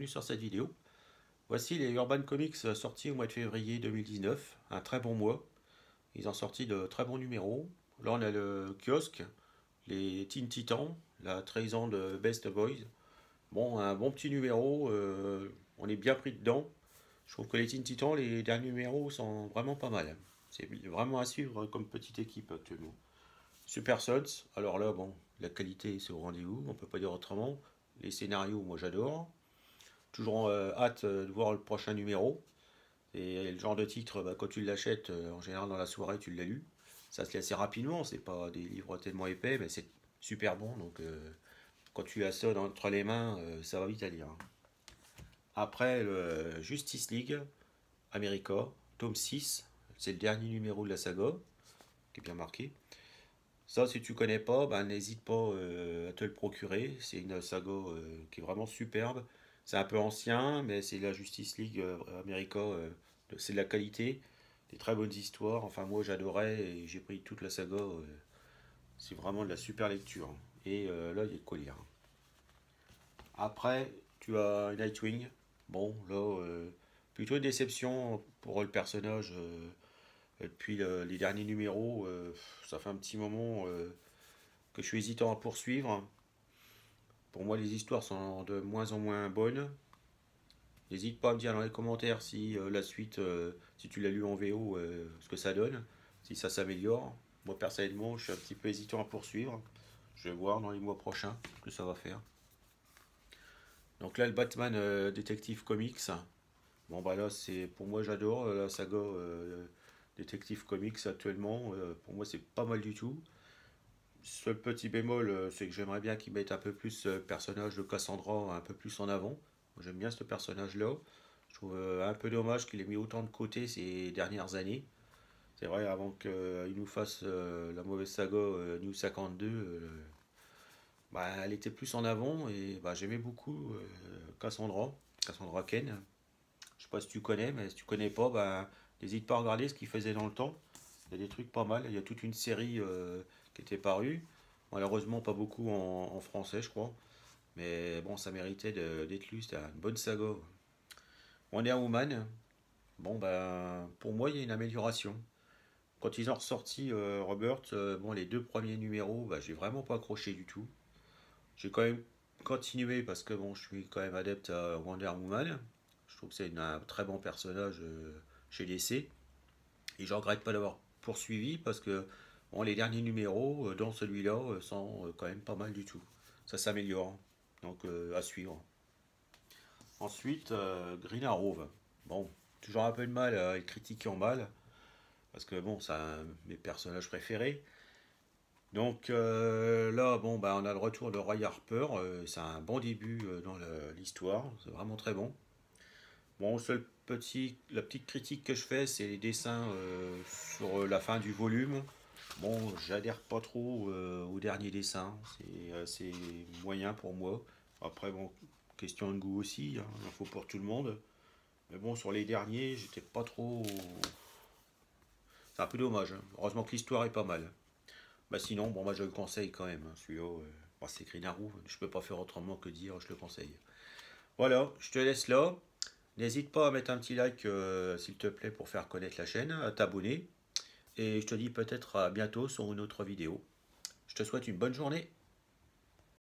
bienvenue sur cette vidéo. Voici les Urban Comics sortis au mois de février 2019, un très bon mois. Ils ont sorti de très bons numéros. Là on a le kiosque, les Teen Titans, la trahison de Best Boys. Bon, un bon petit numéro, on est bien pris dedans. Je trouve que les Teen Titans, les derniers numéros sont vraiment pas mal. C'est vraiment à suivre comme petite équipe actuellement. Super Sons, alors là, bon, la qualité c'est au rendez-vous, on peut pas dire autrement. Les scénarios, moi j'adore. Toujours hâte de voir le prochain numéro. Et le genre de titre, bah, quand tu l'achètes, en général dans la soirée, tu l'as lu. Ça se lit assez rapidement, c'est pas des livres tellement épais, mais c'est super bon. Donc quand tu as ça entre les mains, ça va vite à lire. Après, le Justice League America, tome 6, c'est le dernier numéro de la saga, qui est bien marqué. Ça, si tu connais pas, ben, n'hésite pas à te le procurer. C'est une saga qui est vraiment superbe. C'est un peu ancien, mais c'est la Justice League America. C'est de la qualité, des très bonnes histoires. Enfin, moi, j'adorais et j'ai pris toute la saga. C'est vraiment de la super lecture. Et là, il y a de quoi lire. Après, tu as Nightwing. Bon, là, plutôt une déception pour le personnage. Depuis les derniers numéros, ça fait un petit moment que je suis hésitant à poursuivre. Pour moi, les histoires sont de moins en moins bonnes. N'hésite pas à me dire dans les commentaires si la suite, si tu l'as lu en VO, ce que ça donne, si ça s'améliore. Moi, personnellement, je suis un petit peu hésitant à poursuivre. Je vais voir dans les mois prochains ce que ça va faire. Donc là, le Batman Detective Comics. Bon, bah là, c'est pour moi, j'adore la saga Detective Comics actuellement. Pour moi, c'est pas mal du tout. Seul petit bémol, c'est que j'aimerais bien qu'ils mettent un peu plus le personnage de Cassandra un peu plus en avant. J'aime bien ce personnage-là. Je trouve un peu dommage qu'il ait mis autant de côté ces dernières années. C'est vrai, avant qu'il nous fasse la mauvaise saga New 52, bah, elle était plus en avant et bah, j'aimais beaucoup Cassandra Cain. Je sais pas si tu connais, mais si tu connais pas, bah, n'hésite pas à regarder ce qu'il faisait dans le temps. Il y a des trucs pas mal. Il y a toute une série qui était parue. Malheureusement, pas beaucoup en français, je crois. Mais bon, ça méritait d'être lu. C'était une bonne saga. Wonder Woman, bon, ben, pour moi, il y a une amélioration. Quand ils ont ressorti Robert, bon, les deux premiers numéros, bah, j'ai vraiment pas accroché du tout. J'ai quand même continué parce que bon, je suis quand même adepte à Wonder Woman. Je trouve que c'est un très bon personnage chez DC. Et je regrette pas d'avoir poursuivi parce que bon, les derniers numéros, dans celui-là, sont quand même pas mal du tout. Ça s'améliore. Donc à suivre. Ensuite, Green Arrow. Bon, toujours un peu de mal à être critiqué en mal. Parce que bon, c'est un de mes personnages préférés. Donc là, bon, bah, on a le retour de Roy Harper. C'est un bon début dans l'histoire. C'est vraiment très bon. Bon, la petite critique que je fais, c'est les dessins sur la fin du volume. Bon, j'adhère pas trop au dernier dessin. C'est assez moyen pour moi. Après, bon, question de goût aussi. Hein, il en faut pour tout le monde. Mais bon, sur les derniers, j'étais pas trop. C'est un peu dommage. Hein. Heureusement que l'histoire est pas mal. Bah sinon, bon, moi je le conseille quand même. Hein, celui-là, bon, c'est Green Arrow. Je peux pas faire autrement que dire, je le conseille. Voilà, je te laisse là. N'hésite pas à mettre un petit like s'il te plaît pour faire connaître la chaîne, à t'abonner. Et je te dis peut-être à bientôt sur une autre vidéo. Je te souhaite une bonne journée.